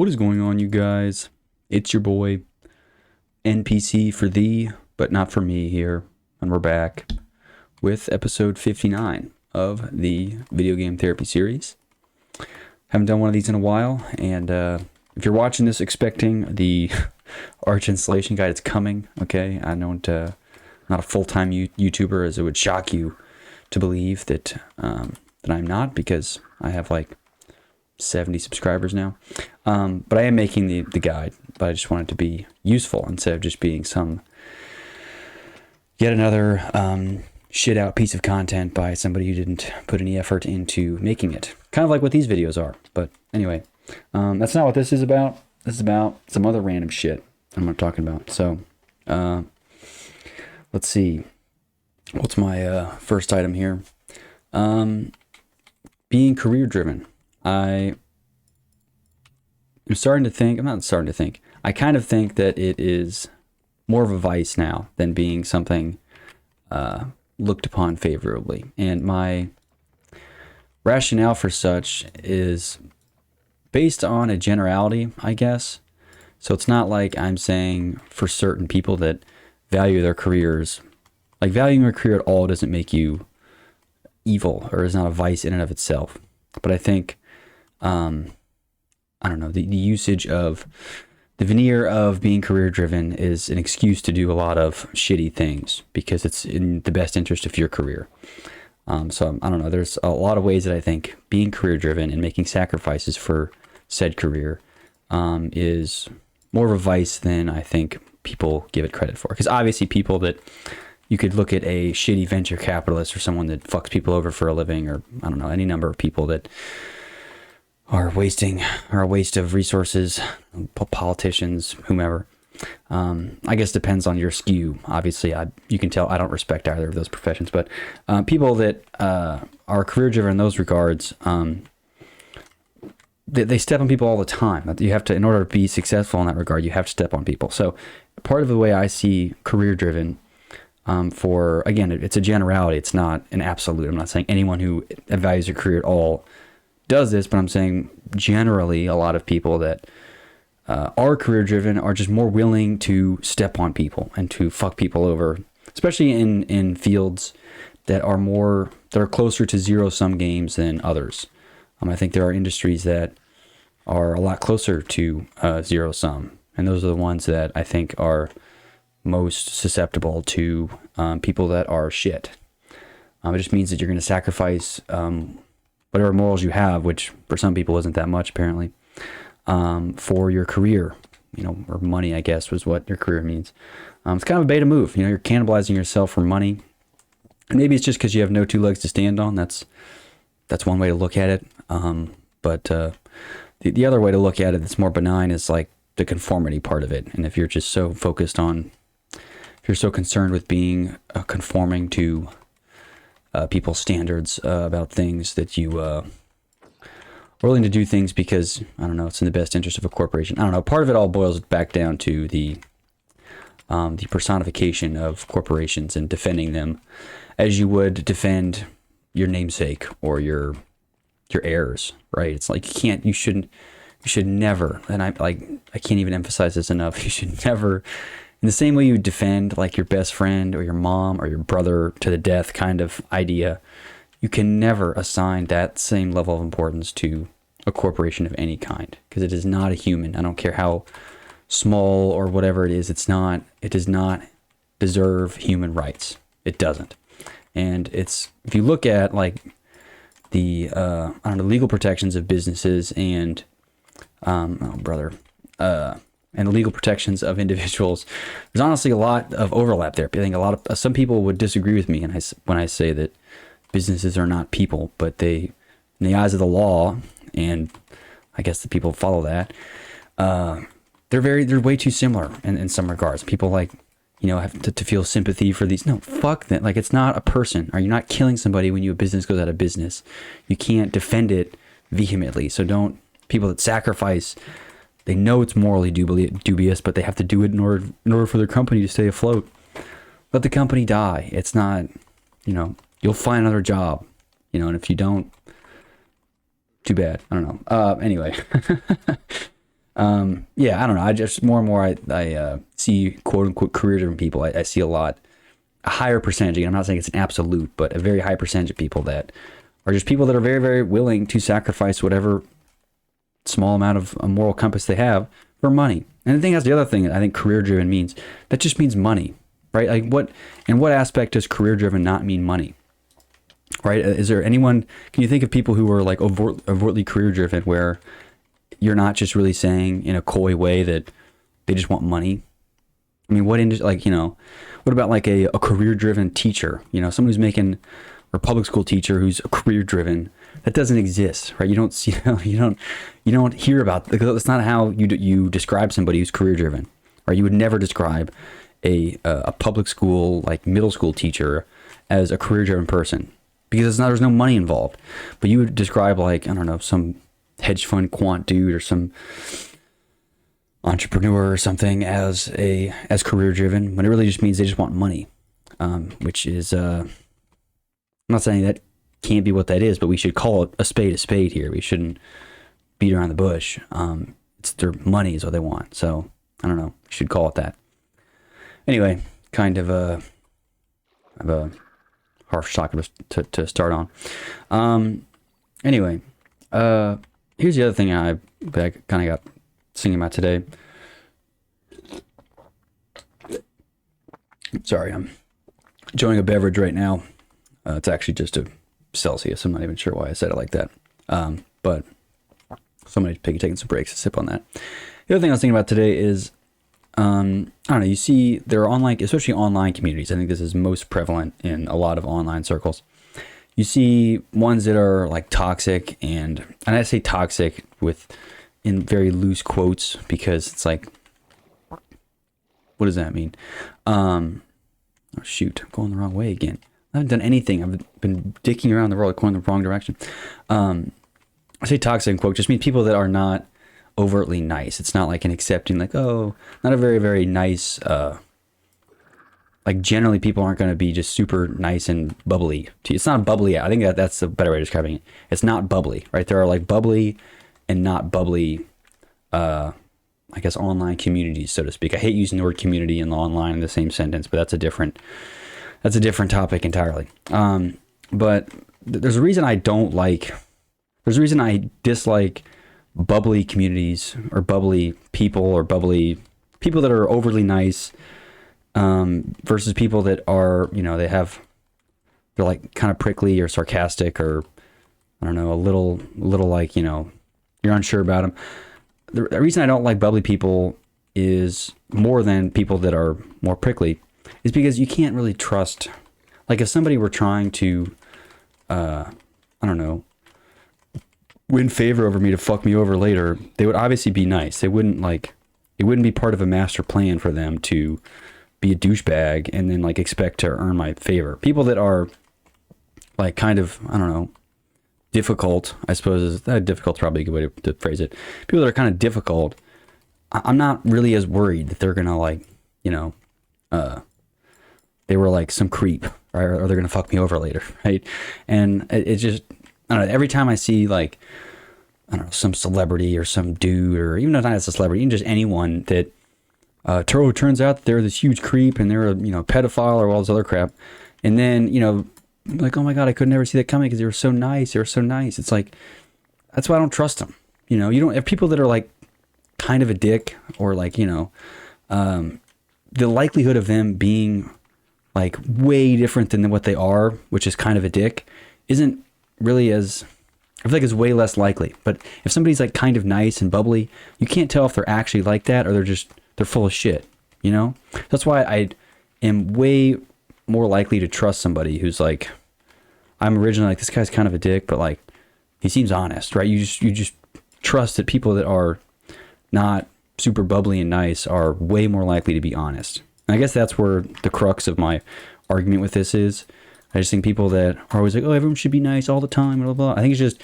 What is going on, you guys? It's your boy, NPC for thee, but not for me here. And we're back with episode 59 of the video game therapy series. Haven't done one of these in a while, and if you're watching this expecting the Arch installation guide, it's coming, okay? I don't, not a full-time YouTuber, as it would shock you to believe that I'm not, because I have like 70 subscribers now. But I am making the guide, but I just want it to be useful instead of just being yet another shit out piece of content by somebody who didn't put any effort into making it. Kind of like what these videos are. But anyway, that's not what this is about. This is about some other random shit I'm not talking about. So, let's see. What's my first item here? Being career driven. I'm starting to think, I kind of think that it is more of a vice now than being something looked upon favorably. And my rationale for such is based on a generality, I guess. So it's not like I'm saying for certain people that value their careers, like valuing your career at all doesn't make you evil or is not a vice in and of itself. But I think, I don't know, the usage of the veneer of being career driven is an excuse to do a lot of shitty things because it's in the best interest of your career. So I don't know, there's a lot of ways that I think being career driven and making sacrifices for said career is more of a vice than I think people give it credit for. Because obviously people that you could look at a shitty venture capitalist or someone that fucks people over for a living, or I don't know, any number of people that are a waste of resources, politicians, whomever. I guess depends on your skew. Obviously, you can tell I don't respect either of those professions, but people that are career driven in those regards, they step on people all the time. You have to, in order to be successful in that regard, you have to step on people. So part of the way I see career driven, again, it's a generality. It's not an absolute. I'm not saying anyone who values their career at all does this, but I'm saying generally a lot of people that are career driven are just more willing to step on people and to fuck people over, especially in fields that are closer to zero sum games than others. I think there are industries that are a lot closer to zero sum, and those are the ones that I think are most susceptible to people that are shit. It just means that you're going to sacrifice whatever morals you have, which for some people isn't that much apparently, for your career, or money, I guess was what your career means. It's kind of a beta move. You're cannibalizing yourself for money. And maybe it's just because you have no two legs to stand on. That's one way to look at it. But the other way to look at it that's more benign is like the conformity part of it. And if you're just so focused on, if you're so concerned with being conforming to people's standards about things, that you are willing to do things because, I don't know, it's in the best interest of a corporation. I don't know. Part of it all boils back down to the personification of corporations and defending them as you would defend your namesake or your heirs, right? It's like you should never, and I can't even emphasize this enough, you should never, in the same way you defend like your best friend or your mom or your brother to the death kind of idea, you can never assign that same level of importance to a corporation of any kind, because it is not a human. I don't care how small or whatever it is, it does not deserve human rights. It doesn't. And if you look at like the legal protections of businesses and and the legal protections of individuals, there's honestly a lot of overlap there. I think some people would disagree with me when I say that businesses are not people, but they, in the eyes of the law, and I guess the people follow that, they're way too similar in some regards. People have to feel sympathy for these. No, fuck that. Like, it's not a person. Are you not killing somebody when your business goes out of business? You can't defend it vehemently. So people that sacrifice, they know it's morally dubious, but they have to do it in order for their company to stay afloat. Let the company die. It's not, you'll find another job, and if you don't, too bad. I don't know. Anyway, Yeah, I don't know. I just more and more I see quote unquote career driven people. I see a higher percentage. Again, I'm not saying it's an absolute, but a very high percentage of people that are just people that are very, very willing to sacrifice whatever small amount of a moral compass they have for money. And I think that's the other thing I think career driven means. That just means money, right? Like in what aspect does career driven not mean money? Right? Is there anyone, can you think of people who are like overtly career driven where you're not just really saying in a coy way that they just want money? I mean, what about like a career driven teacher, someone who's making, or a public school teacher who's a career driven? That doesn't exist, right? You don't see, you don't hear about, that's not how you describe somebody who's career driven, right? You would never describe a public school, like middle school teacher as a career driven person, because there's no money involved. But you would describe, like, I don't know, some hedge fund quant dude or some entrepreneur or something as career driven, when it really just means they just want money, which is, I'm not saying that can't be what that is, but we should call it a spade here. We shouldn't beat around the bush. It's their money is what they want. So I don't know. We should call it that. Anyway, kind of a harsh topic to start on. Anyway, here's the other thing I kind of got thinking about today. Sorry, I'm enjoying a beverage right now. It's actually just a Celsius. I'm not even sure why I said it like that. But somebody's taking some breaks to sip on that. The other thing I was thinking about today is, I don't know, you see there are online, especially online communities. I think this is most prevalent in a lot of online circles. You see ones that are like toxic, and I say toxic in very loose quotes, because it's like, what does that mean? Oh shoot, I'm going the wrong way again. I haven't done anything. I've been dicking around the world, going the wrong direction. I say toxic in quote just means people that are not overtly nice. It's not like an accepting, like, oh, not a very, very nice, like generally people aren't going to be just super nice and bubbly. It's not bubbly. I think that's a better way of describing it. It's not bubbly, right? There are like bubbly and not bubbly, I guess, online communities, so to speak. I hate using the word community and online in the same sentence, but that's a different topic entirely. But there's a reason I dislike bubbly communities, or bubbly people, or bubbly people that are overly nice, versus people that are, they're like kind of prickly or sarcastic, or I don't know, a little like, you're unsure about them. The reason I don't like bubbly people is more than people that are more prickly, is because you can't really trust. Like if somebody were trying to, I don't know, win favor over me to fuck me over later, they would obviously be nice. They wouldn't it wouldn't be part of a master plan for them to be a douchebag and then like expect to earn my favor. People that are like kind of, I don't know, difficult, I suppose difficult is probably a good way to phrase it. People that are kind of difficult, I'm not really as worried that they're gonna like, they were like some creep, right? Or they're gonna fuck me over later, right? And it's just, I don't know, every time I see like, I don't know, some celebrity or some dude, or even not as a celebrity, even just anyone that turns out that they're this huge creep and they're a pedophile or all this other crap, and then like, oh my god, I could never see that coming because they were so nice. It's like, that's why I don't trust them. You don't have people that are like kind of a dick, or like the likelihood of them being like way different than what they are, which is kind of a dick, isn't really as, I feel like it's way less likely. But if somebody's like kind of nice and bubbly, you can't tell if they're actually like that or they're full of shit, That's why I am way more likely to trust somebody who's like, I'm originally like, this guy's kind of a dick, but like, he seems honest, right? You just trust that people that are not super bubbly and nice are way more likely to be honest. And I guess that's where the crux of my argument with this is. I just think people that are always like, oh, everyone should be nice all the time, blah, blah, blah. I think it's just,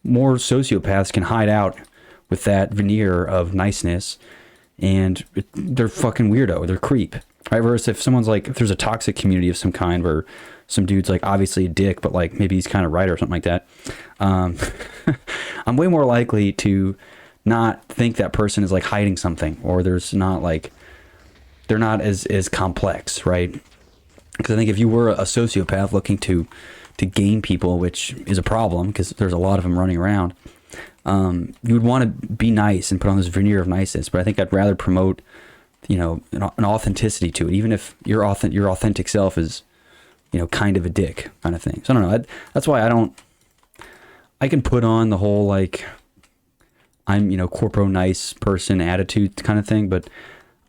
more sociopaths can hide out with that veneer of niceness, and they're fucking weirdo, they're creep, right? Versus if someone's like, if there's a toxic community of some kind where some dude's like obviously a dick, but like maybe he's kind of right or something like that, I'm way more likely to not think that person is like hiding something, or there's not like, they're not as complex, right? Because I think if you were a sociopath looking to game people, which is a problem because there's a lot of them running around, you would want to be nice and put on this veneer of niceness. But I think I'd rather promote, you know, an authenticity to it, even if your authentic self is, you know, kind of a dick kind of thing. So I don't know. That's why I can put on the whole like I'm, you know, corpo nice person attitude kind of thing, but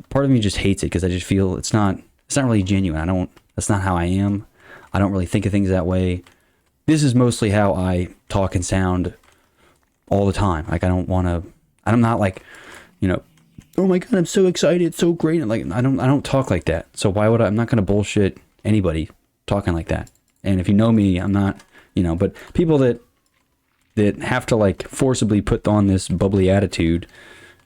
part of me just hates it because I just feel it's not really genuine. That's not how I am. I don't really think of things that way. This is mostly how I talk and sound all the time. Like I'm not like, you know, oh my God, I'm so excited, so great. And like, I don't talk like that. So why would I'm not going to bullshit anybody talking like that. And if you know me, I'm not, you know, but people that have to like forcibly put on this bubbly attitude,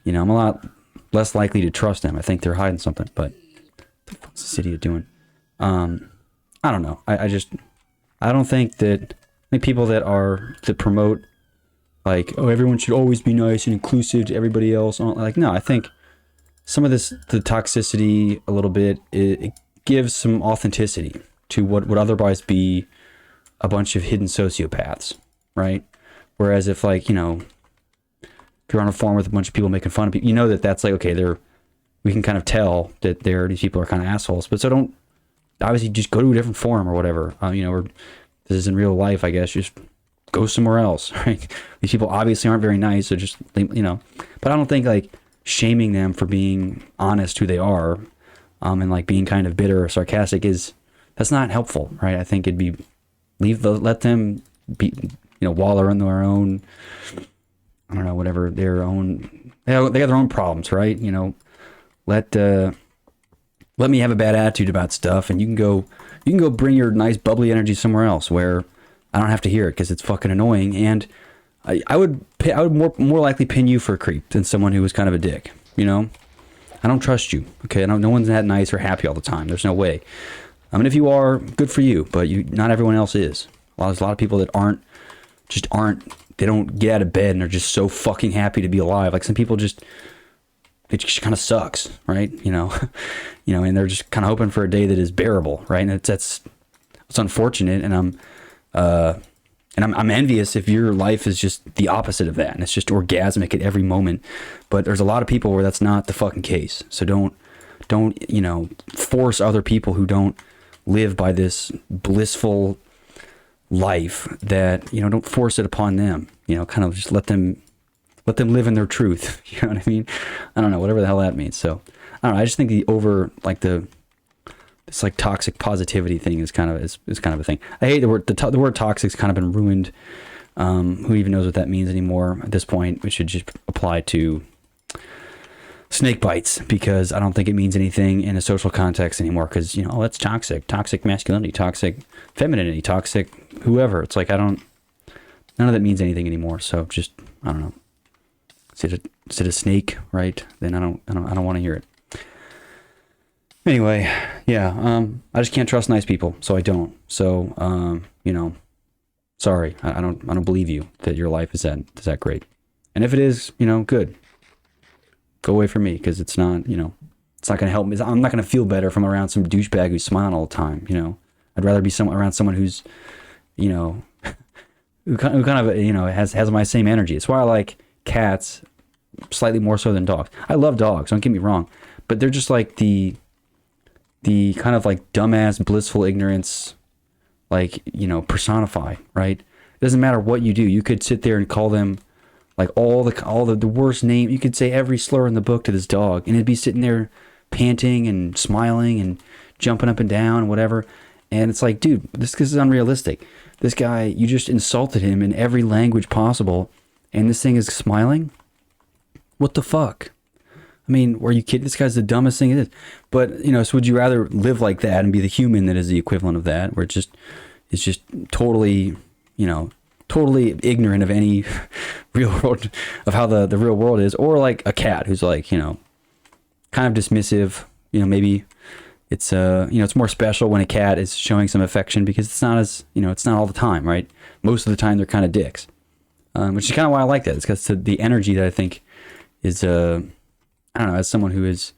you know, I'm a lot less likely to trust them. I think they're hiding something, but what the fuck's this idiot doing? I don't know. I don't think that, I think people that promote like, oh, everyone should always be nice and inclusive to everybody else. Like, no, I think some of the toxicity a little bit, it gives some authenticity to what would otherwise be a bunch of hidden sociopaths, right? Whereas if like, you know, if you're on a forum with a bunch of people making fun of people, you know that's like, okay, we can kind of tell that these people are kind of assholes. But so don't, obviously just go to a different forum or whatever, you know, or this is in real life, I guess, just go somewhere else, right? These people obviously aren't very nice, so just, you know, but I don't think like shaming them for being honest who they are, and like being kind of bitter or sarcastic that's not helpful, right? I think let them be, you know, while they're in their own, I don't know, whatever, they got their own problems, right? You know, let me have a bad attitude about stuff, and you can go bring your nice bubbly energy somewhere else where I don't have to hear it because it's fucking annoying. And I would more likely pin you for a creep than someone who was kind of a dick. You know, I don't trust you. Okay, no one's that nice or happy all the time. There's no way. I mean, if you are, good for you, but not everyone else is. There's a lot of people that aren't. They don't get out of bed and are just so fucking happy to be alive. Like some people it just kind of sucks, right? You know, and they're just kind of hoping for a day that is bearable, right? And it's unfortunate, and I'm envious if your life is just the opposite of that, and it's just orgasmic at every moment. But there's a lot of people where that's not the fucking case. So don't you know, force other people who don't live by this blissful life that, you know, don't force it upon them. You know, kind of just let them live in their truth. You know what I mean? I don't know, whatever the hell that means. So I don't know. I just think this like toxic positivity thing is kind of a thing. I hate the word toxic's kind of been ruined. Who even knows what that means anymore at this point? We should just apply to snake bites, because I don't think it means anything in a social context anymore. Because, you know, that's toxic masculinity, toxic femininity, toxic whoever. It's like none of that means anything anymore. So just, I don't know. Is it a snake, right? Then I don't want to hear it. Anyway, yeah, I just can't trust nice people, so I don't. So, you know, sorry, I don't believe you that your life is that great. And if it is, you know, good. Go away from me, because it's not, you know, it's not going to help me. I'm not going to feel better if I'm around some douchebag who's smiling all the time. You know, I'd rather be around someone who's, you know, who kind of, you know, has my same energy. It's why I like cats slightly more so than dogs. I love dogs, don't get me wrong, but they're just like the kind of like dumbass blissful ignorance, like, you know, personify, right? It doesn't matter what you do. You could sit there and call them like all the worst name. You could say every slur in the book to this dog, and it'd be sitting there panting and smiling and jumping up and down and whatever. And it's like, dude, this is unrealistic. This guy, you just insulted him in every language possible, and this thing is smiling? What the fuck? I mean, were you kidding? This guy's the dumbest thing it is. But, you know, so would you rather live like that and be the human that is the equivalent of that, where it's just totally, you know, totally ignorant of any real world, of how the real world is, or like a cat who's like, you know, kind of dismissive, you know, maybe it's, you know, it's more special when a cat is showing some affection, because it's not as, you know, it's not all the time, right? Most of the time they're kind of dicks. which is kind of why I like that. It's because the energy that I think is, I don't know, as someone who is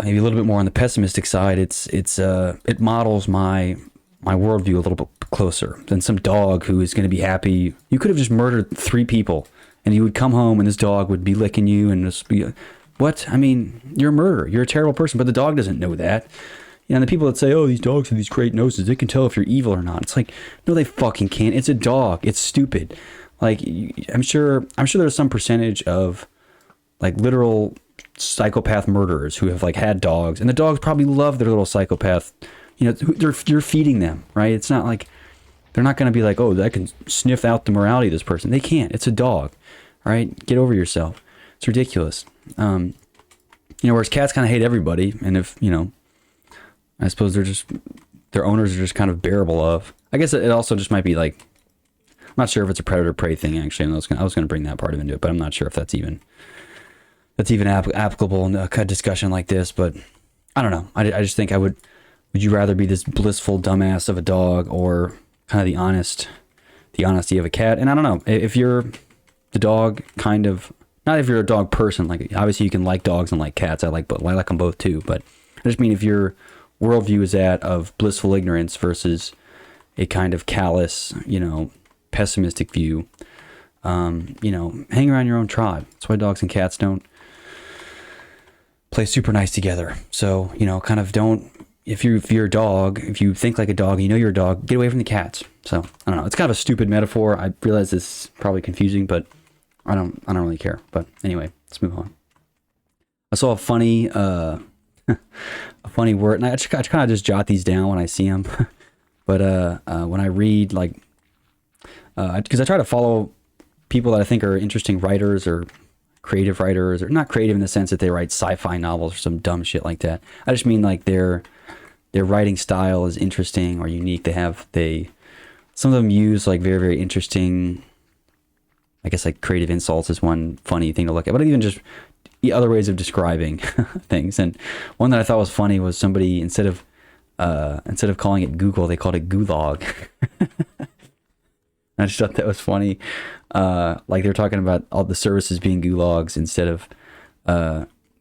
maybe a little bit more on the pessimistic side, it models my worldview a little bit closer than some dog who is going to be happy. You could have just murdered 3 people, and you would come home and this dog would be licking you and just be, what? I mean, you're a murderer. You're a terrible person, but the dog doesn't know that. You know, the people that say, oh, these dogs have these great noses, they can tell if you're evil or not. It's like, no, they fucking can't. It's a dog. It's stupid. Like, I'm sure there's some percentage of like literal psychopath murderers who have like had dogs, and the dogs probably love their little psychopath. You know, you're feeding them, right? It's not like they're not going to be like, oh, I can sniff out the morality of this person. They can't. It's a dog, right? Get over yourself. It's ridiculous. You know, whereas cats kind of hate everybody, and if, you know, I suppose their owners are just kind of bearable of. I guess it also just might be like, I'm not sure if it's a predator-prey thing, actually. I was going to bring that part of into it, but I'm not sure if that's even applicable in a discussion like this. But I don't know. I just think would you rather be this blissful dumbass of a dog, or kind of the honesty of a cat? And I don't know, if you're the dog kind of, not if you're a dog person, like obviously you can like dogs and like cats. I like them both too, but I just mean if your worldview is that of blissful ignorance versus a kind of callous, you know, pessimistic view, you know, hang around your own tribe. That's why dogs and cats don't play super nice together. So, you know, kind of don't, if you're a dog, if you think like a dog, you know you're a dog, get away from the cats. So I don't know. It's kind of a stupid metaphor. I realize this is probably confusing, but I don't really care. But anyway, let's move on. I saw a funny word, and I kind of just jot these down when I see them. But when I read, like, because I try to follow people that I think are interesting writers or creative writers, or not creative in the sense that they write sci-fi novels or some dumb shit like that. I just mean like their writing style is interesting or unique. Some of them use like very, very interesting, I guess like creative insults is one funny thing to look at, but even just other ways of describing things. And one that I thought was funny was somebody, instead of calling it Google, they called it Gulag. I just thought that was funny. Like they're talking about all the services being gulags instead of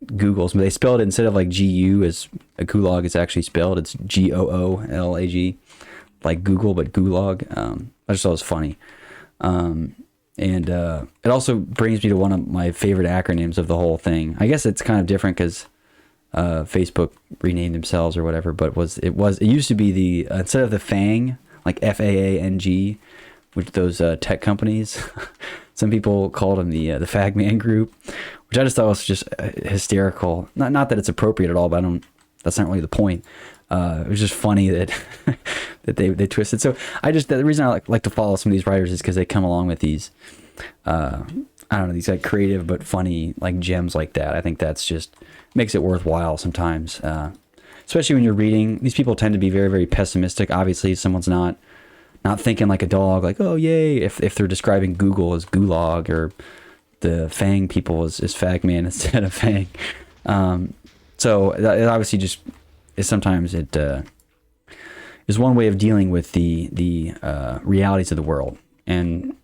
Googles. But they spelled it, instead of like GU as a gulag is actually spelled, it's GOOLAG, like Google, but gulag. I just thought it was funny. And it also brings me to one of my favorite acronyms of the whole thing. I guess it's kind of different because Facebook renamed themselves or whatever, but it used to be the, instead of the FANG, like FAANG, which those tech companies, some people called them the Fagman Group, which I just thought was just hysterical. Not that it's appropriate at all, but that's not really the point. It was just funny that that they twisted. So the reason I like to follow some of these writers is because they come along with these, I don't know, these like creative but funny like gems like that. I think that's just makes it worthwhile sometimes, especially when you're reading. These people tend to be very, very pessimistic. Obviously, someone's not thinking like a dog, like, oh yay, if they're describing Google as gulag, or the Fang people as Fagman instead of Fang. So it obviously just is, sometimes it is one way of dealing with the realities of the world. And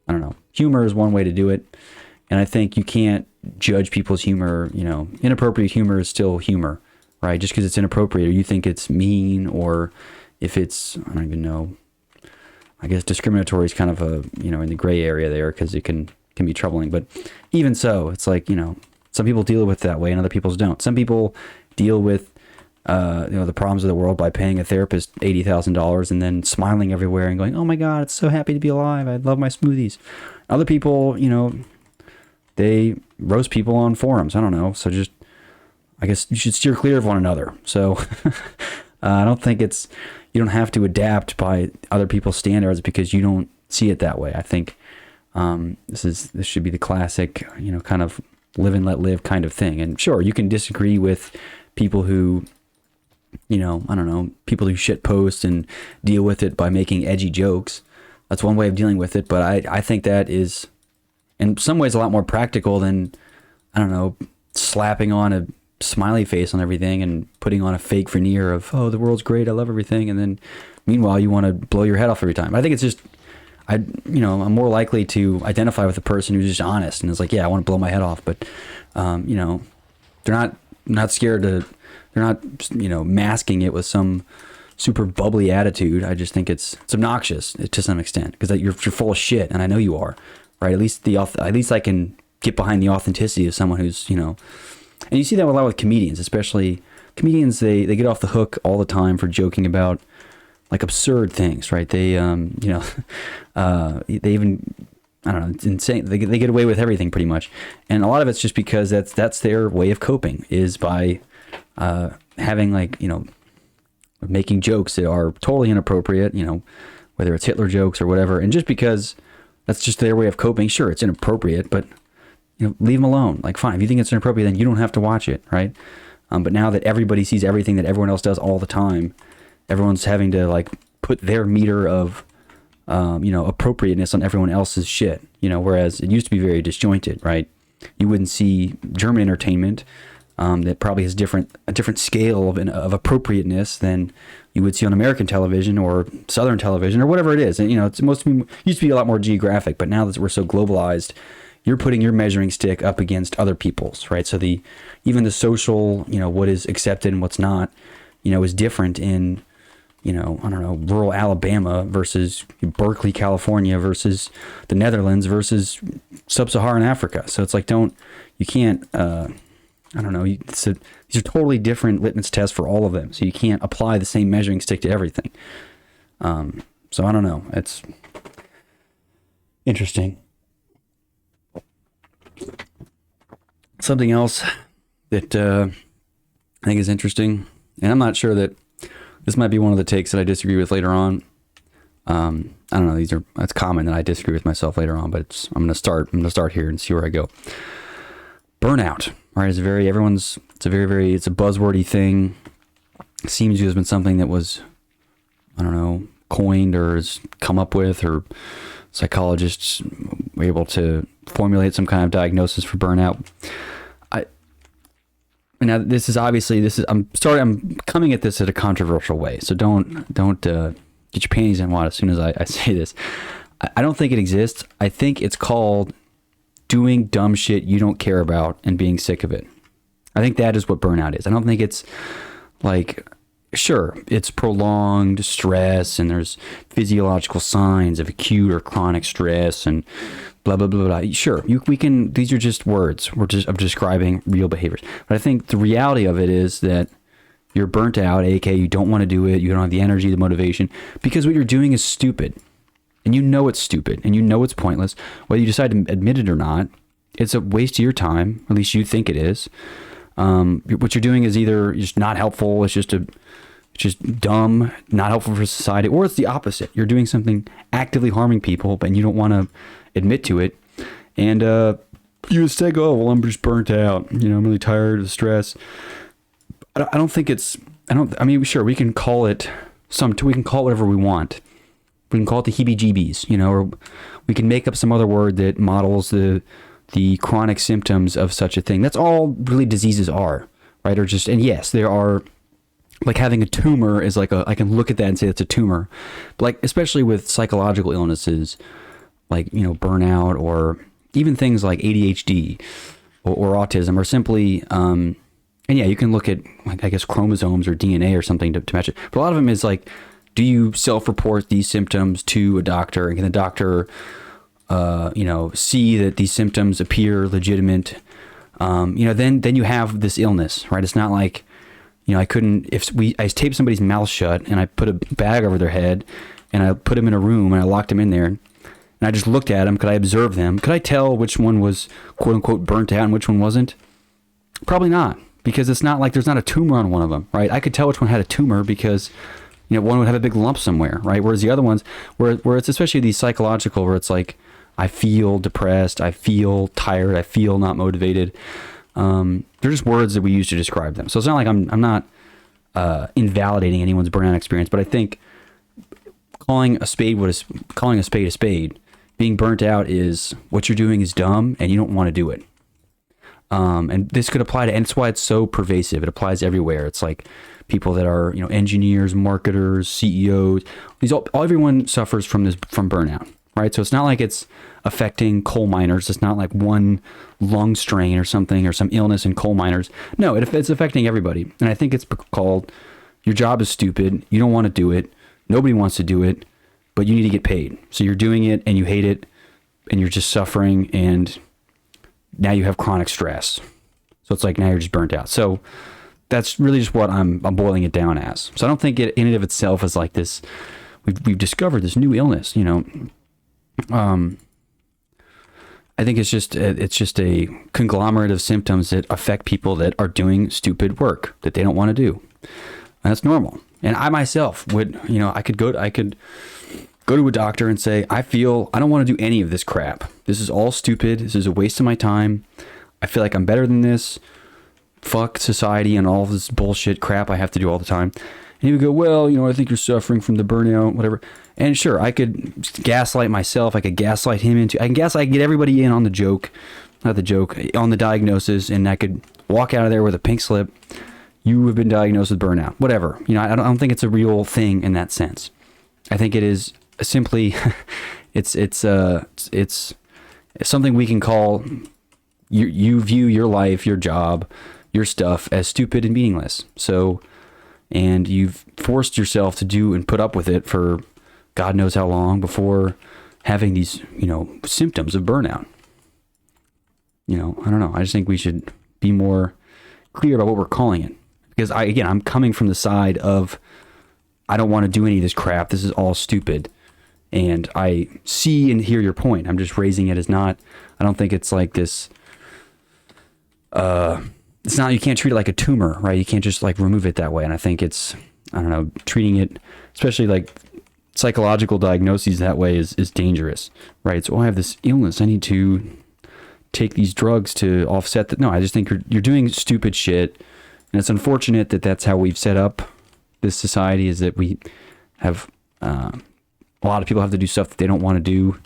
I don't know, humor is one way to do it. And I think you can't judge people's humor. You know, inappropriate humor is still humor, right? Just because it's inappropriate, or you think it's mean, or if it's, I don't even know, I guess discriminatory is kind of a, you know, in the gray area there, because it can be troubling. But even so, it's like, you know, some people deal with it that way and other people don't. Some people deal with, you know, the problems of the world by paying a therapist $80,000 and then smiling everywhere and going, oh my God, it's so happy to be alive. I love my smoothies. Other people, you know, they roast people on forums. I don't know. So just, I guess you should steer clear of one another. So I don't think you don't have to adapt by other people's standards because you don't see it that way. I think this should be the classic, you know, kind of live and let live kind of thing. And sure, you can disagree with people who, you know, I don't know, people who shit post and deal with it by making edgy jokes. That's one way of dealing with it. But I think that is in some ways a lot more practical than, I don't know, slapping on a smiley face on everything and putting on a fake veneer of, oh, the world's great, I love everything, and then meanwhile you want to blow your head off every time. I think I'm more likely to identify with a person who's just honest and is like, yeah, I want to blow my head off, but they're not scared to, they're not masking it with some super bubbly attitude. I just think it's obnoxious to some extent, because you're full of shit, and I know you are, right? At least I can get behind the authenticity of someone who's and you see that a lot with comedians, especially comedians. They get off the hook all the time for joking about like absurd things, right? They they even, I don't know, it's insane. They get away with everything pretty much, and a lot of it's just because that's their way of coping, is by having making jokes that are totally inappropriate, whether it's Hitler jokes or whatever. And just because that's just their way of coping, sure, it's inappropriate, but leave them alone. Like, fine, if you think it's inappropriate, then you don't have to watch it, right? But now that everybody sees everything that everyone else does all the time, everyone's having to put their meter of appropriateness on everyone else's shit, whereas it used to be very disjointed, right? You wouldn't see German entertainment that probably has a different scale of appropriateness than you would see on American television or Southern television or whatever it is. And it's used to be a lot more geographic, but now that we're so globalized, you're putting your measuring stick up against other people's, right? So even the social, what is accepted and what's not, is different in I don't know, rural Alabama versus Berkeley, California versus the Netherlands versus sub-Saharan Africa. So it's like, you can't. I don't know. These are totally different litmus tests for all of them. So you can't apply the same measuring stick to everything. So I don't know. It's interesting. Something else that I think is interesting, and I'm not sure that this might be one of the takes that I disagree with later on. I don't know. It's common that I disagree with myself later on, but I'm gonna start here and see where I go. Burnout. Right, it's a very buzzwordy thing. It seems to have been something that was, I don't know, coined or has come up with, or psychologists were able to formulate some kind of diagnosis for burnout. I'm coming at this in a controversial way, so don't get your panties in a wad as soon as I say this. I don't think it exists. I think it's called doing dumb shit you don't care about and being sick of it. I think that is what burnout is. I don't think it's sure, it's prolonged stress and there's physiological signs of acute or chronic stress and blah, blah, blah, blah. Sure, these are just words. of describing real behaviors. But I think the reality of it is that you're burnt out, aka you don't want to do it, you don't have the energy, the motivation, because what you're doing is stupid. And it's stupid, and it's pointless. Whether you decide to admit it or not, it's a waste of your time. At least you think it is. What you're doing is either just not helpful, it's just dumb, not helpful for society, or it's the opposite. You're doing something actively harming people, but you don't want to admit to it. And you just say, "Oh, well, I'm just burnt out. I'm really tired of the stress." I don't think it's. Sure, we can call it we can call it whatever we want. We can call it the heebie-jeebies, or we can make up some other word that models the chronic symptoms of such a thing. That's all really diseases are, right? And yes, there are, like having a tumor is I can look at that and say that's a tumor. But especially with psychological illnesses, burnout, or even things like ADHD or autism, or simply, and yeah, you can look at, chromosomes or DNA or something to match it. But a lot of them is do you self-report these symptoms to a doctor, and can the doctor, see that these symptoms appear legitimate? Then you have this illness, right? It's not like, I taped somebody's mouth shut and I put a bag over their head and I put them in a room and I locked them in there and I just looked at them. Could I observe them? Could I tell which one was quote unquote burnt out and which one wasn't? Probably not, because it's not like there's not a tumor on one of them, right? I could tell which one had a tumor because one would have a big lump somewhere, right? Whereas the other ones, where it's especially these psychological, where it's I feel depressed, I feel tired, I feel not motivated. They're just words that we use to describe them. So it's not like I'm not invalidating anyone's burnout experience, but I think calling a spade a spade, being burnt out is what you're doing is dumb and you don't want to do it. And this could apply to, and it's why it's so pervasive. It applies everywhere. It's like people that are, engineers, marketers, CEOs, everyone suffers from burnout. right? So it's not like it's affecting coal miners. It's not like one lung strain or something or some illness in coal miners. No, it's affecting everybody. And I think it's called, your job is stupid. You don't want to do it. Nobody wants to do it, but you need to get paid. So you're doing it and you hate it and you're just suffering, and now you have chronic stress. So it's like now you're just burnt out. So that's really just what I'm boiling it down as. So I don't think it in and of itself is like this, we've discovered this new illness, you know. I think it's just a conglomerate of symptoms that affect people that are doing stupid work that they don't want to do. And that's normal. And I myself would, you know, I could go to a doctor and say, I don't want to do any of this crap. This is all stupid. This is a waste of my time. I feel like I'm better than this. Fuck society and all this bullshit crap I have to do all the time. And he would go, well, you know, I think you're suffering from the burnout, whatever. And sure, I could gaslight myself. I could gaslight him I can get everybody in on the joke, on the diagnosis. And I could walk out of there with a pink slip. You have been diagnosed with burnout, whatever. You know, I don't think it's a real thing in that sense. I think it is simply, it's something we can call, you view your life, your job, your stuff as stupid and meaningless. So, and you've forced yourself to do and put up with it for God knows how long before having these, you know, symptoms of burnout. You know, I don't know. I just think we should be more clear about what we're calling it. Because I'm coming from the side of, I don't want to do any of this crap. This is all stupid. And I see and hear your point. I'm just raising it as not, I don't think it's like this, it's not, you can't treat it like a tumor, right? You can't just like remove it that way. And I think it's, I don't know, treating it, especially like psychological diagnoses that way is dangerous, right? So I have this illness. I need to take these drugs to offset that. No, I just think you're doing stupid shit. And it's unfortunate that that's how we've set up this society, is that we have, a lot of people have to do stuff that they don't want to do.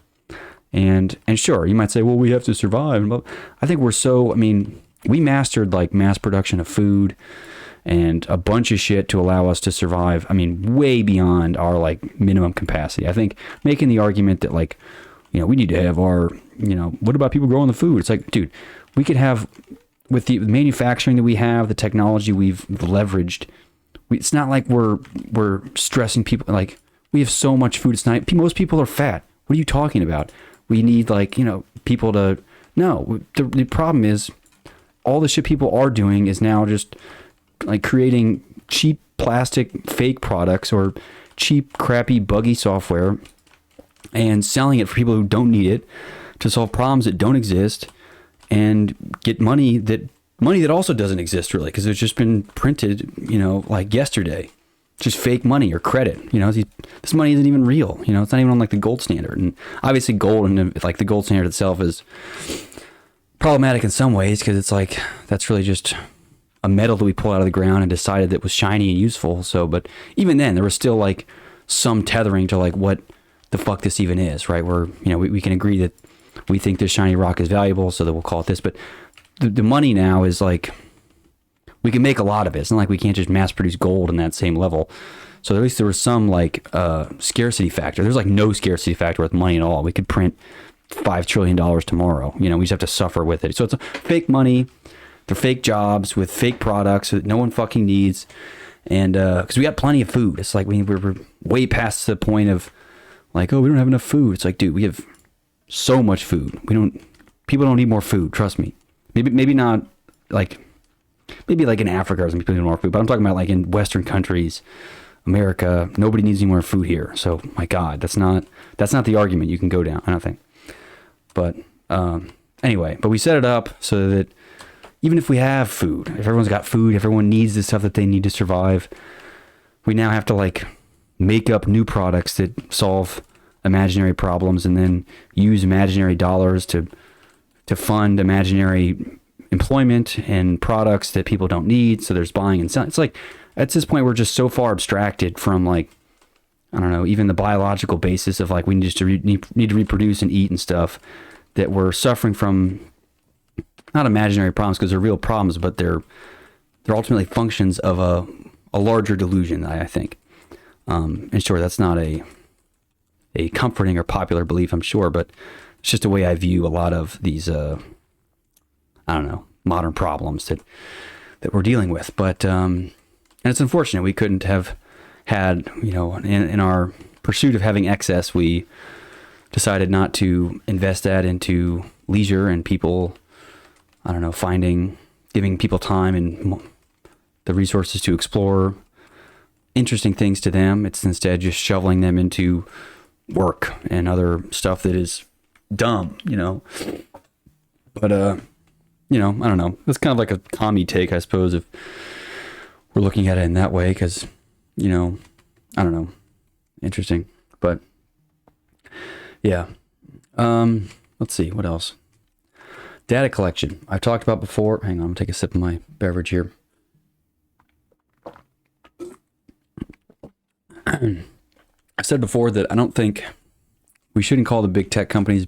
And sure, you might say, well, we have to survive. But I think we mastered like mass production of food and a bunch of shit to allow us to survive. I mean, way beyond our like minimum capacity. I think making the argument that like, you know, we need to have our, you know, what about people growing the food? It's like, dude, we could have, with the manufacturing that we have, the technology we've leveraged, it's not like we're stressing people. Like, we have so much food. It's not, most people are fat. What are you talking about? We need like, you know, people to, no, the problem is all the shit people are doing is now just like creating cheap plastic fake products or cheap, crappy, buggy software and selling it for people who don't need it to solve problems that don't exist and get money that also doesn't exist really, because it's just been printed, you know, like yesterday. Just fake money or credit, you know. This money isn't even real, you know. It's not even on like the gold standard, and obviously gold and like the gold standard itself is problematic in some ways, because it's like that's really just a metal that we pulled out of the ground and decided that was shiny and useful. So, but even then, there was still like some tethering to like what the fuck this even is, right? Where, you know, we can agree that we think this shiny rock is valuable, so that we'll call it this. But the money now is like, we can make a lot of it. It's not like we can't just mass produce gold in that same level. So at least there was some like scarcity factor. There's like no scarcity factor with money at all. We could print $5 trillion tomorrow. You know, we just have to suffer with it. So it's fake money. They're fake jobs with fake products that no one fucking needs. And because we got plenty of food. It's like we're way past the point of like, oh, we don't have enough food. It's like, dude, we have so much food. People don't need more food. Trust me. Maybe not like, maybe like in Africa or some people need more food, but I'm talking about like in Western countries, America, nobody needs any more food here. So my God, that's not the argument you can go down, I don't think. But anyway, but we set it up so that even if we have food, if everyone's got food, if everyone needs the stuff that they need to survive, we now have to like make up new products that solve imaginary problems and then use imaginary dollars to fund imaginary employment and products that people don't need. So there's buying and selling. It's like, at this point, we're just so far abstracted from like, I don't know, even the biological basis of like, we need to need to reproduce and eat and stuff, that we're suffering from not imaginary problems, because they're real problems, but they're ultimately functions of a larger delusion, I think. And sure, that's not a comforting or popular belief, I'm sure, but it's just the way I view a lot of these, I don't know, modern problems that we're dealing with. But, and it's unfortunate we couldn't have had, you know, in our pursuit of having excess, we decided not to invest that into leisure and people, I don't know, giving people time and the resources to explore interesting things to them. It's instead just shoveling them into work and other stuff that is dumb, you know. But, you know, I don't know. It's kind of like a commie take, I suppose, if we're looking at it in that way, because, you know, I don't know. Interesting. But, yeah. Let's see. What else? Data collection. I've talked about before. Hang on. I'm going to take a sip of my beverage here. I said before that I don't think we shouldn't call the big tech companies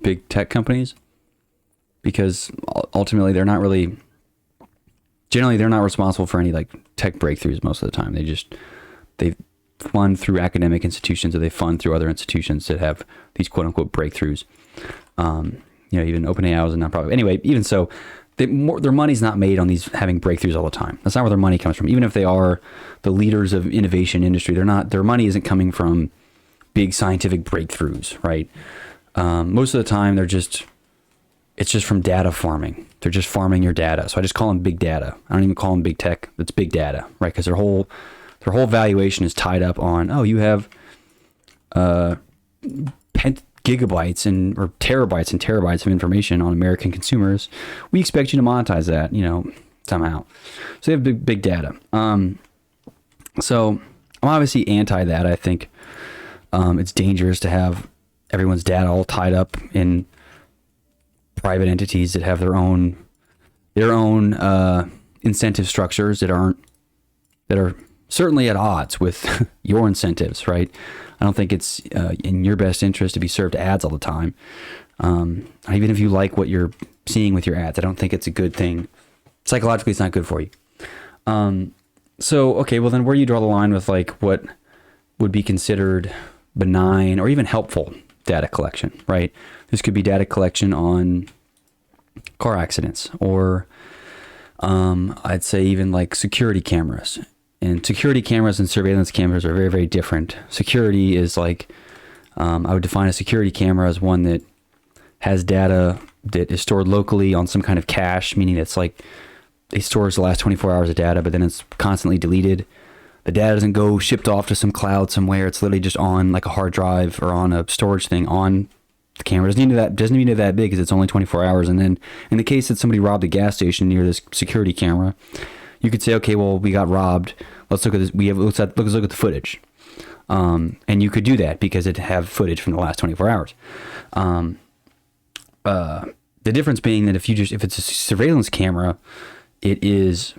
because ultimately they're not really, generally they're not responsible for any like tech breakthroughs most of the time. They fund through academic institutions, or they fund through other institutions that have these quote unquote breakthroughs. You know, even OpenAI is a nonprofit. Anyway, even so, their money's not made on these having breakthroughs all the time. That's not where their money comes from. Even if they are the leaders of innovation industry, their money isn't coming from big scientific breakthroughs, right? Most of the time, it's just from data farming. They're just farming your data. So I just call them big data. I don't even call them big tech. It's big data, right? Because their whole valuation is tied up on, oh, you have gigabytes or terabytes and terabytes of information on American consumers. We expect you to monetize that, you know, somehow. So they have big data. So I'm obviously anti that. I think it's dangerous to have everyone's data all tied up in private entities that have their own incentive structures that are certainly at odds with your incentives, right? I don't think it's in your best interest to be served ads all the time. Even if you like what you're seeing with your ads, I don't think it's a good thing. Psychologically, it's not good for you. So, okay, well then where do you draw the line with like what would be considered benign or even helpful data collection, right? This could be data collection on car accidents, or I'd say even like security cameras. And security cameras and surveillance cameras are very, very different. Security is like, I would define a security camera as one that has data that is stored locally on some kind of cache, meaning it's like it stores the last 24 hours of data, but then it's constantly deleted. The data doesn't go shipped off to some cloud somewhere. It's literally just on like a hard drive or on a storage thing on the camera. Doesn't need to be that big because it's only 24 hours. And then in the case that somebody robbed a gas station near this security camera, you could say, okay, well, we got robbed. Let's look at this. Let's look at the footage. And you could do that because it have footage from the last 24 hours. The difference being that if it's a surveillance camera, it is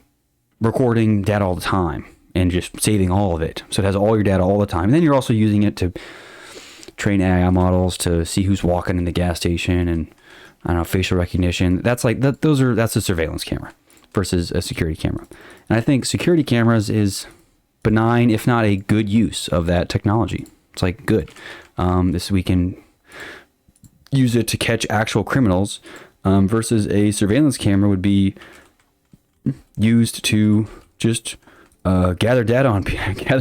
recording data all the time and just saving all of it. So it has all your data all the time. And then you're also using it to train AI models to see who's walking in the gas station and, I don't know, facial recognition. That's like that. That's a surveillance camera versus a security camera. And I think security cameras is benign, if not a good use of that technology. It's like good. We can use it to catch actual criminals, versus a surveillance camera would be used to just gather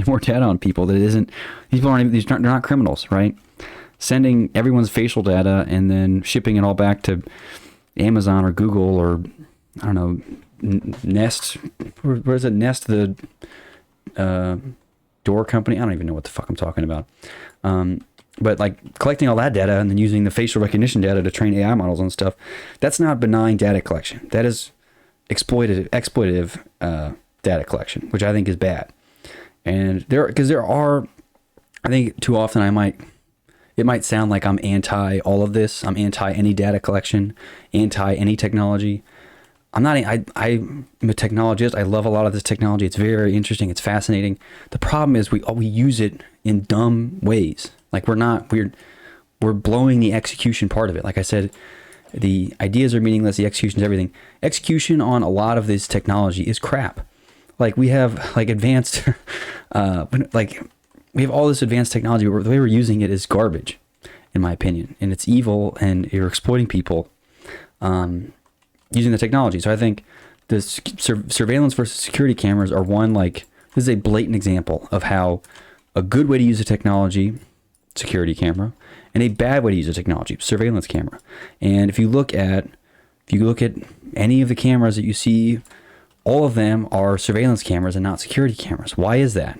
more data on people. They're not criminals, right? Sending everyone's facial data and then shipping it all back to Amazon or Google or I don't know, Nest. Where is it? Nest, the door company. I don't even know what the fuck I'm talking about. But like collecting all that data and then using the facial recognition data to train AI models and stuff, that's not benign data collection. That is exploitative data collection, which I think is bad. And I think too often it might sound like I'm anti all of this. I'm anti any data collection, anti any technology. I'm not. I'm a technologist. I love a lot of this technology. It's very, very interesting. It's fascinating. The problem is we use it in dumb ways. Like we're blowing the execution part of it. Like I said, the ideas are meaningless. The execution is everything. Execution on a lot of this technology is crap. Like we have like advanced, we have all this advanced technology, but the way we're using it is garbage. in my opinion, and it's evil, and you're exploiting people using the technology. So I think the surveillance versus security cameras are one, like, this is a blatant example of how a good way to use a technology, security camera, and a bad way to use a technology, surveillance camera. And if you look at any of the cameras that you see, all of them are surveillance cameras and not security cameras. Why is that?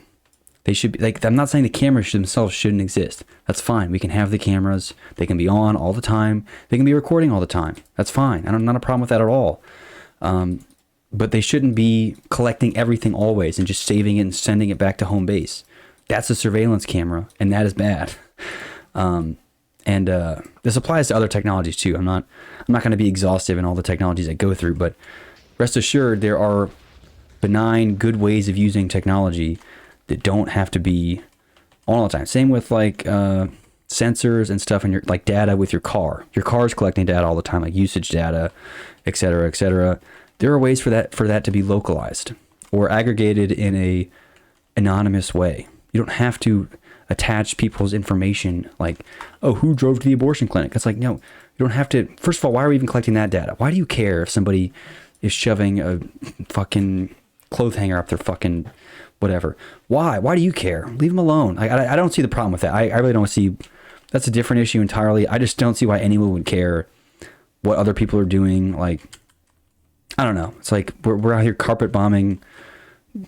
They should be, like, I'm not saying the cameras themselves shouldn't exist. That's fine. We can have the cameras. They can be on all the time. They can be recording all the time. That's fine. Not a problem with that at all. But they shouldn't be collecting everything always and just saving it and sending it back to home base. That's a surveillance camera, and that is bad. This applies to other technologies too. I'm not going to be exhaustive in all the technologies I go through, but rest assured there are benign, good ways of using technology that don't have to be on all the time. Same with like sensors and stuff in your, like, data with your car. Your car's collecting data all the time, like usage data, et cetera, et cetera. There are ways for that to be localized or aggregated in a anonymous way. You don't have to attach people's information, like, oh, who drove to the abortion clinic? It's like, no, you don't have to. First of all, why are we even collecting that data? Why do you care if somebody is shoving a fucking clothes hanger up their fucking whatever? Why do you care? Leave them alone. I don't see the problem with that. I really don't see. That's a different issue entirely. I just don't see why anyone would care what other people are doing. Like, I don't know. It's like we're out here carpet bombing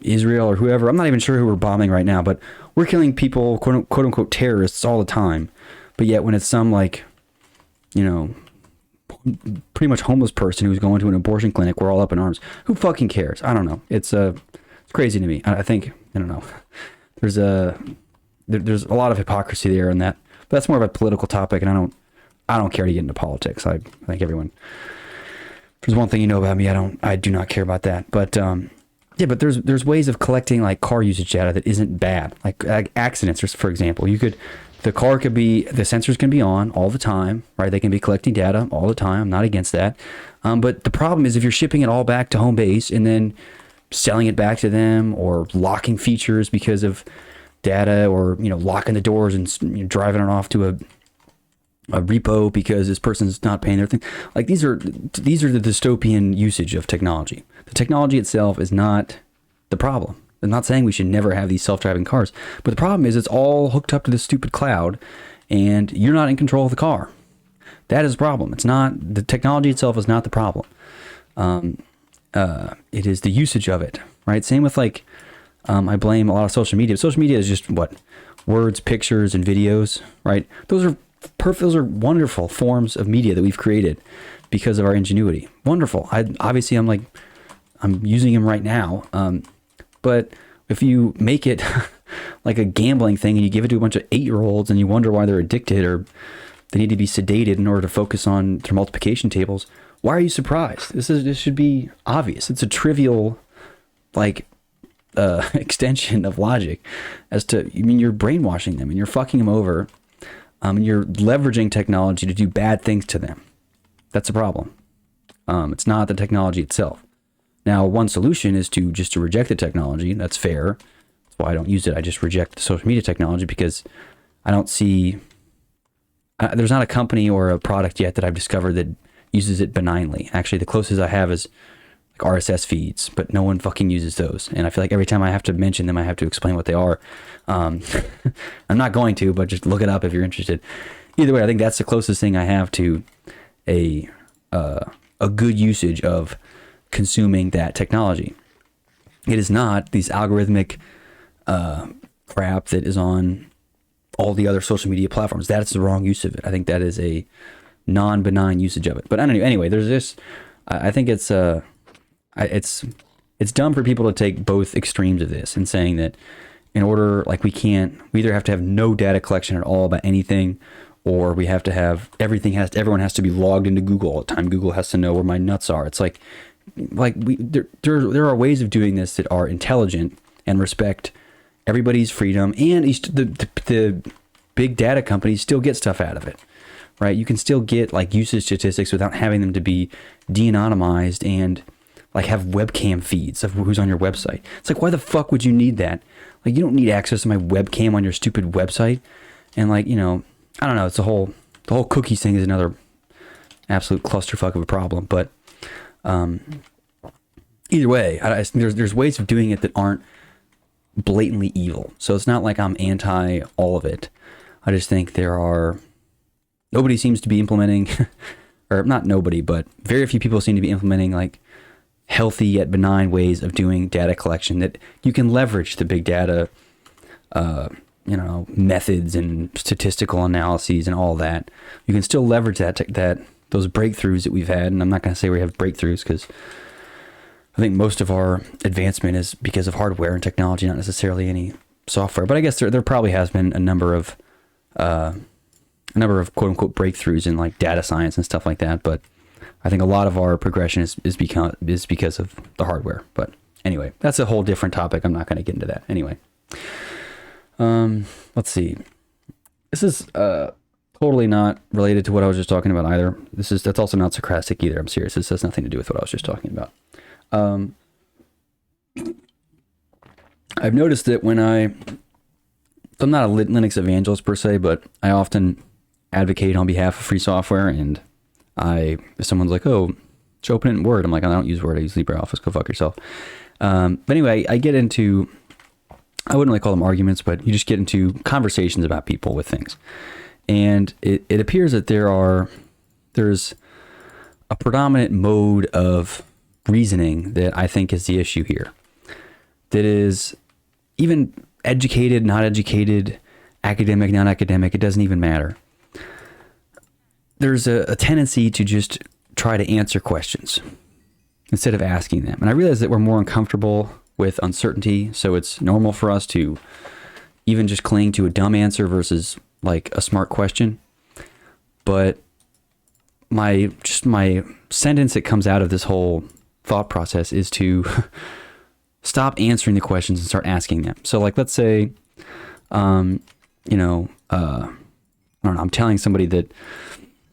Israel or whoever. I'm not even sure who we're bombing right now, but we're killing people, quote unquote terrorists, all the time. But yet when it's some, like, you know, pretty much homeless person who's going to an abortion clinic, we're all up in arms. Who fucking cares? I don't know. It's crazy to me. I think, I don't know. There's a lot of hypocrisy there in that. But that's more of a political topic, and I don't care to get into politics. I think everyone. There's one thing you know about me. I do not care about that. But yeah, but there's ways of collecting, like, car usage data that isn't bad. Like accidents, for example. The sensors can be on all the time, right? They can be collecting data all the time. I'm not against that. But the problem is if you're shipping it all back to home base and then selling it back to them, or locking features because of data, or, you know, locking the doors and, you know, driving it off to a repo because this person's not paying their thing. Like, these are the dystopian usage of technology. The technology itself is not the problem. I'm not saying we should never have these self-driving cars, but the problem is it's all hooked up to this stupid cloud and you're not in control of the car. That is the problem. It's not, the technology itself is not the problem. It is the usage of it, right? Same with, like, I blame a lot of social media. Social media is just what? Words, pictures, and videos, right? Those are perfect. Those are wonderful forms of media that we've created because of our ingenuity. Wonderful. I'm using them right now. But if you make it like a gambling thing and you give it to a bunch of 8-year-olds and you wonder why they're addicted or they need to be sedated in order to focus on their multiplication tables, why are you surprised? This should be obvious. It's a trivial, like, extension of logic as to, I mean, you're brainwashing them and you're fucking them over, and you're leveraging technology to do bad things to them. That's a problem. It's not the technology itself. Now, one solution is to reject the technology. That's fair. That's why I don't use it. I just reject the social media technology because I don't see, there's not a company or a product yet that I've discovered that uses it benignly. Actually, the closest I have is like RSS feeds, but no one fucking uses those. And I feel like every time I have to mention them, I have to explain what they are. I'm not going to, but just look it up if you're interested. Either way, I think that's the closest thing I have to a good usage of consuming that technology. It is not these algorithmic crap that is on all the other social media platforms. That's the wrong use of it. I think that is a non-benign usage of it. But anyway, there's this. I think it's dumb for people to take both extremes of this and saying that in order, like, we either have to have no data collection at all about anything, or we have to have everyone has to be logged into Google all the time. Google has to know where my nuts are. It's like there are ways of doing this that are intelligent and respect everybody's freedom, and the big data companies still get stuff out of it, right? You can still get, like, usage statistics without having them to be de-anonymized and, like, have webcam feeds of who's on your website. It's like, why the fuck would you need that? Like, you don't need access to my webcam on your stupid website. And, like, you know, I don't know. It's the whole cookies thing is another absolute clusterfuck of a problem. But either way, there's ways of doing it that aren't blatantly evil. So it's not like I'm anti all of it. I just think nobody seems to be implementing, or not nobody, but very few people seem to be implementing like healthy yet benign ways of doing data collection that you can leverage the big data, methods and statistical analyses and all that. You can still leverage those breakthroughs that we've had. And I'm not going to say we have breakthroughs, because I think most of our advancement is because of hardware and technology, not necessarily any software. But I guess there probably has been a number of quote unquote breakthroughs in like data science and stuff like that. But I think a lot of our progression is because of the hardware. But anyway, that's a whole different topic. I'm not going to get into that. Anyway, let's see. This is totally not related to what I was just talking about either. That's also not sarcastic either. I'm serious. This has nothing to do with what I was just talking about. I've noticed that I'm not a Linux evangelist per se, but I often advocate on behalf of free software. And if someone's like, "Oh, just open it in Word," I'm like, "I don't use Word. I use LibreOffice. Go fuck yourself." But anyway, I wouldn't really call them arguments, but you just get into conversations about people with things. And it appears that there's a predominant mode of reasoning that I think is the issue here. That is, even educated, not educated, academic, non-academic, it doesn't even matter. There's a tendency to just try to answer questions instead of asking them. And I realize that we're more uncomfortable with uncertainty, so it's normal for us to even just cling to a dumb answer versus like a smart question. But my sentence that comes out of this whole thought process is to stop answering the questions and start asking them. So like, let's say, I don't know, I'm telling somebody that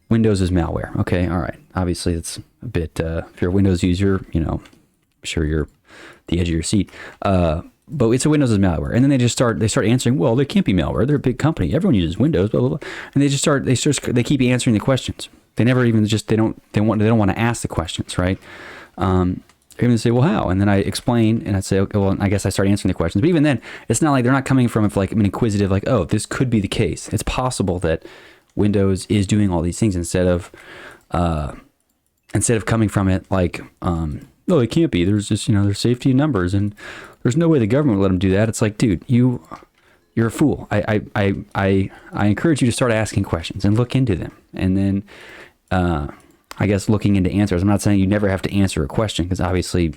Windows is malware. Okay. All right. Obviously it's a bit, if you're a Windows user, I'm sure you're the edge of your seat. But it's a Windows is malware. And then they start answering, well, they can't be malware. They're a big company. Everyone uses Windows, blah, blah, blah. And they keep answering the questions. They never even they don't want to ask the questions. Right. They're going to say, well, how? And then I explain and I say, okay, well, I guess I start answering the questions. But even then, it's not like they're not coming from like an inquisitive, like, oh, this could be the case. It's possible that Windows is doing all these things instead of coming from it like, no, it can't be. There's just, there's safety in numbers and there's no way the government would let them do that. It's like, dude, you're a fool. I encourage you to start asking questions and look into them. And then, I guess looking into answers. I'm not saying you never have to answer a question, because obviously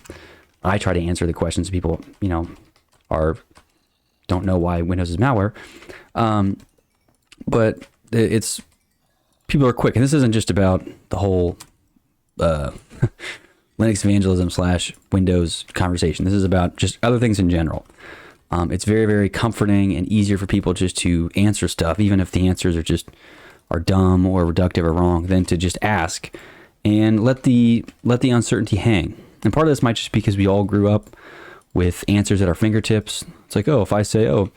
I try to answer the questions people, don't know why Windows is malware. But people are quick. And this isn't just about the whole Linux evangelism / Windows conversation. This is about just other things in general. It's very, very comforting and easier for people just to answer stuff, even if the answers are dumb or reductive or wrong, than to just ask and let the uncertainty hang. And part of this might just be because we all grew up with answers at our fingertips. It's like, oh, if I say,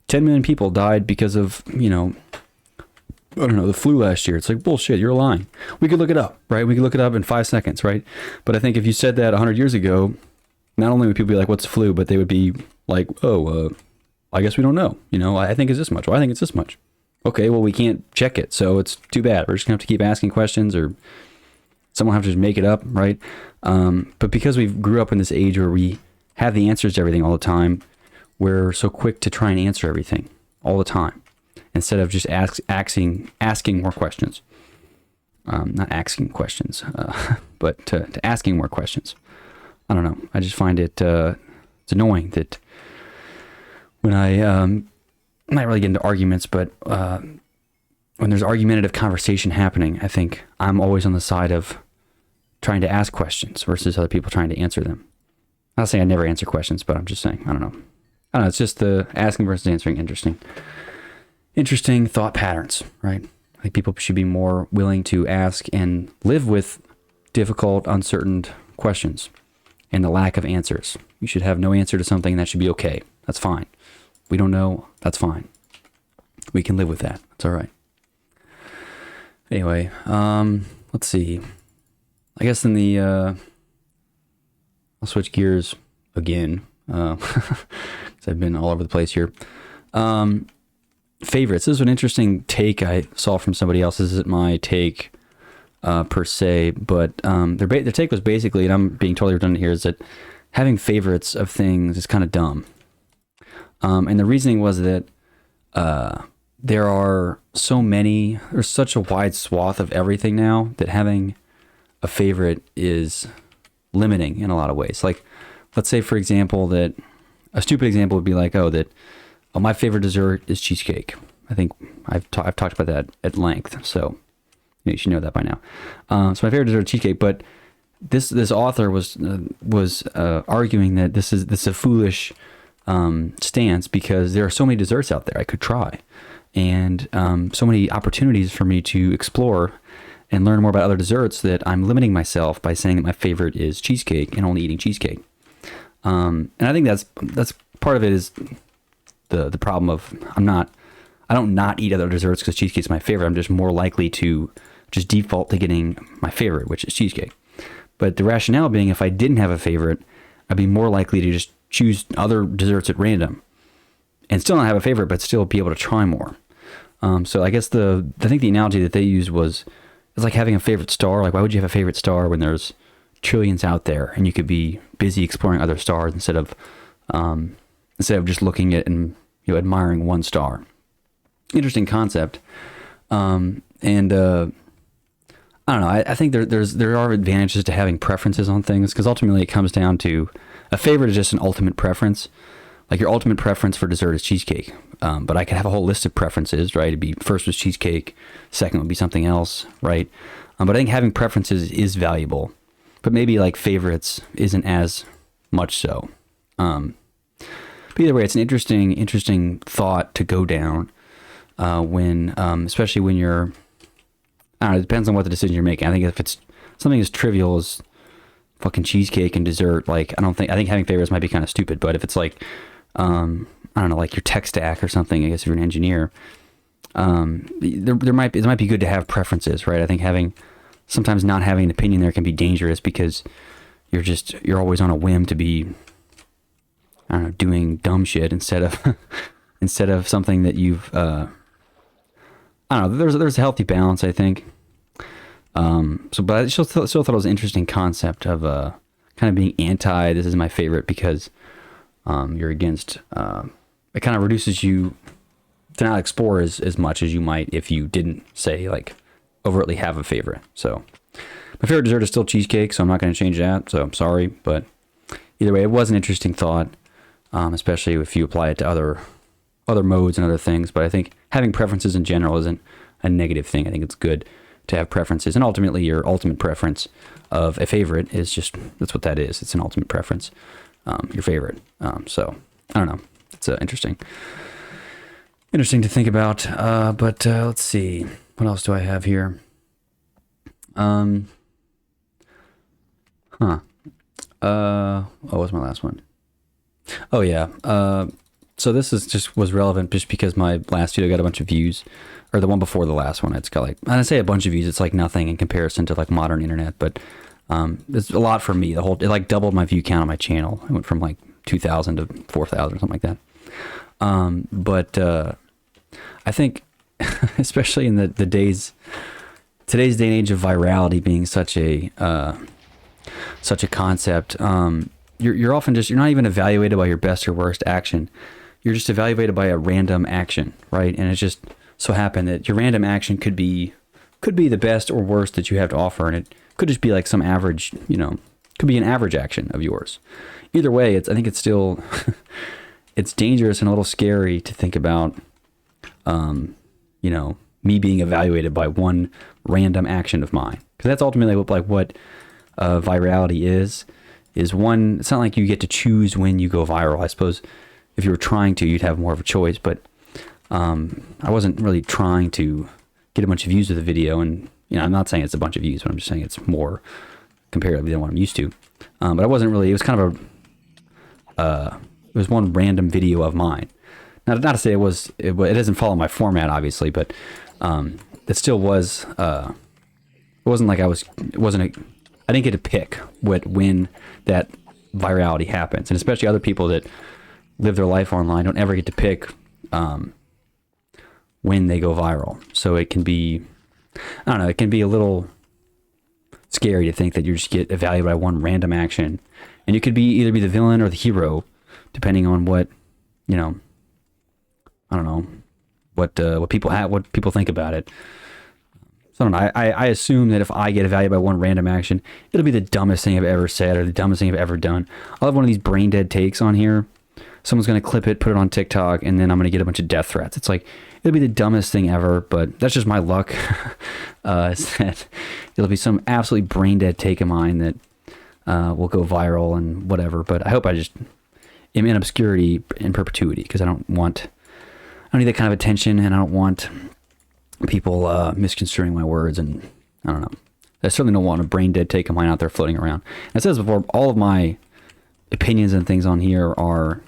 10 million people died because of, I don't know, the flu last year. It's like, bullshit, you're lying. We could look it up, right? We could look it up in 5 seconds, right? But I think if you said that 100 years ago, not only would people be like, what's the flu? But they would be like, I guess we don't know. I think it's this much. Well, I think it's this much. Okay, well, we can't check it, so it's too bad. We're just going to have to keep asking questions, or someone will have to just make it up, right? But because we grew up in this age where we have the answers to everything all the time, we're so quick to try and answer everything all the time, instead of just asking more questions. Not asking questions, but to asking more questions. I don't know. I just find it's annoying that when I'm not really get into arguments, but when there's argumentative conversation happening, I think I'm always on the side of trying to ask questions versus other people trying to answer them. I'm not saying I never answer questions, but I'm just saying, I don't know. It's just the asking versus answering. Interesting thought patterns, right? I think people should be more willing to ask and live with difficult, uncertain questions and the lack of answers. You should have no answer to something, and that should be okay. That's fine. We don't know. That's fine. We can live with that. It's all right. Anyway, let's see. I guess in the I'll switch gears again because I've been all over the place here. Favorites. This is an interesting take I saw from somebody else. This isn't my take per se, but their take was basically, and I'm being totally redundant here, is that having favorites of things is kind of dumb. And the reasoning was that there are so many, there's such a wide swath of everything now that having a favorite is limiting in a lot of ways. Like, let's say, for example, that a stupid example would be like, oh, my favorite dessert is cheesecake. I think I've talked about that at length, so you should know that by now. So my favorite dessert is cheesecake, but this author was arguing that this is a foolish stance because there are so many desserts out there I could try, and so many opportunities for me to explore and learn more about other desserts that I'm limiting myself by saying that my favorite is cheesecake and only eating cheesecake. And I think that's part of it is the problem of I don't not eat other desserts because cheesecake's my favorite. I'm just more likely to just default to getting my favorite, which is cheesecake. But the rationale being, if I didn't have a favorite, I'd be more likely to just choose other desserts at random and still not have a favorite, but still be able to try more. So I guess I think the analogy that they used was, it's like having a favorite star. Like, why would you have a favorite star when there's trillions out there and you could be busy exploring other stars instead of just looking at and admiring one star? Interesting concept. And I don't know. I think there are advantages to having preferences on things, because ultimately it comes down to a favorite is just an ultimate preference. Like, your ultimate preference for dessert is cheesecake. But I could have a whole list of preferences, right? It'd be first was cheesecake, second would be something else, right? But I think having preferences is valuable, but maybe like favorites isn't as much so. But either way, it's an interesting thought to go down when, especially when you're, I don't know, it depends on what the decision you're making. I think if it's something as trivial as fucking cheesecake and dessert, like, I think having favorites might be kind of stupid. But if it's like, I don't know, like your tech stack or something, I guess if you're an engineer, it might be good to have preferences, right? I think sometimes not having an opinion there can be dangerous because you're always on a whim to be, I don't know, doing dumb shit instead of something that you've, I don't know, there's a healthy balance, I think. But I still thought it was an interesting concept of kind of being anti, this is my favorite, because you're against, it kind of reduces you to not explore as much as you might if you didn't, say, like, overtly have a favorite. So my favorite dessert is still cheesecake, so I'm not going to change that, so I'm sorry. But either way, it was an interesting thought, especially if you apply it to other modes and other things. But I think having preferences in general isn't a negative thing. I think it's good to have preferences, and ultimately your ultimate preference of a favorite is that's what that is. It's an ultimate preference, your favorite. So I don't know. It's interesting to think about. But let's see, what else do I have here? What was my last one? Oh yeah. So this was relevant just because my last video got a bunch of views, or the one before the last one. It's got, like, I say a bunch of views. It's like nothing in comparison to like modern internet, but it's a lot for me. It like doubled my view count on my channel. It went from like 2,000 to 4,000 or something like that. But I think, especially in today's day and age of virality being such a concept, you're often you're not even evaluated by your best or worst action. You're just evaluated by a random action, right? And it just so happened that your random action could be the best or worst that you have to offer, and it could just be like some average, could be an average action of yours. Either way, I think it's still it's dangerous and a little scary to think about, me being evaluated by one random action of mine, because that's ultimately what virality is one. It's not like you get to choose when you go viral. I suppose if you were trying to, you'd have more of a choice, but I wasn't really trying to get a bunch of views with the video, and I'm not saying it's a bunch of views, but I'm just saying it's more comparatively than what I'm used to. But I wasn't really. It was kind of it was one random video of mine. Not to say it doesn't follow my format, obviously, but It still was. It wasn't like I didn't get to pick when that virality happens, and especially other people that live their life online don't ever get to pick when they go viral. So it can be, I don't know, it can be a little scary to think that you just get evaluated by one random action, and you could be either be the villain or the hero, depending on what, you know, I don't know, what people think about it. So I don't know. I assume that if I get evaluated by one random action, it'll be the dumbest thing I've ever said or the dumbest thing I've ever done. I'll have one of these brain dead takes on here. Someone's going to clip it, put it on TikTok, and then I'm going to get a bunch of death threats. It's like, it'll be the dumbest thing ever, but that's just my luck. Is that it'll be some absolutely brain dead take of mine that will go viral and whatever. But I hope I just am in obscurity in perpetuity, because I don't need that kind of attention, and I don't want people misconstruing my words, and I don't know. I certainly don't want a brain dead take of mine out there floating around. I said this before, all of my opinions and things on here are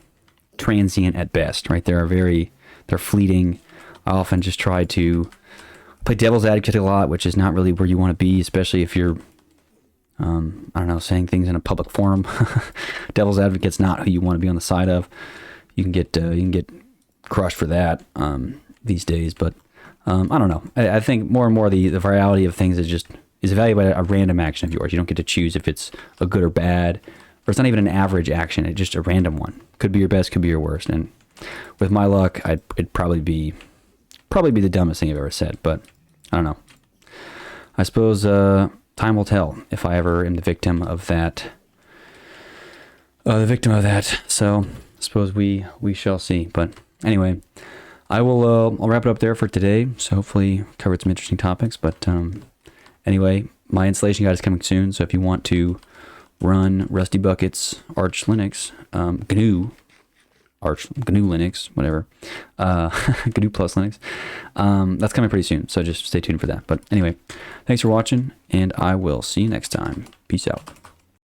transient at best, right? They're fleeting. I often just try to play devil's advocate a lot, which is not really where you want to be, especially if you're, I don't know, saying things in a public forum. Devil's advocate's not who you want to be on the side of. You can get crushed for that these days, but I don't know. I think more and more the virality of things is evaluated by a random action of yours. You don't get to choose if it's a good or bad, or it's not even an average action. It's just a random one. Could be your best, could be your worst. And with my luck, it'd probably be the dumbest thing I've ever said. But I don't know. I suppose time will tell if I ever am the victim of that. So I suppose we shall see. But anyway, I'll wrap it up there for today. So hopefully covered some interesting topics. But anyway, my installation guide is coming soon. So if you want to run Rusty Bucket's Arch Linux, GNU Linux, whatever, GNU plus Linux, that's coming pretty soon. So just stay tuned for that. But anyway, thanks for watching, and I will see you next time. Peace out.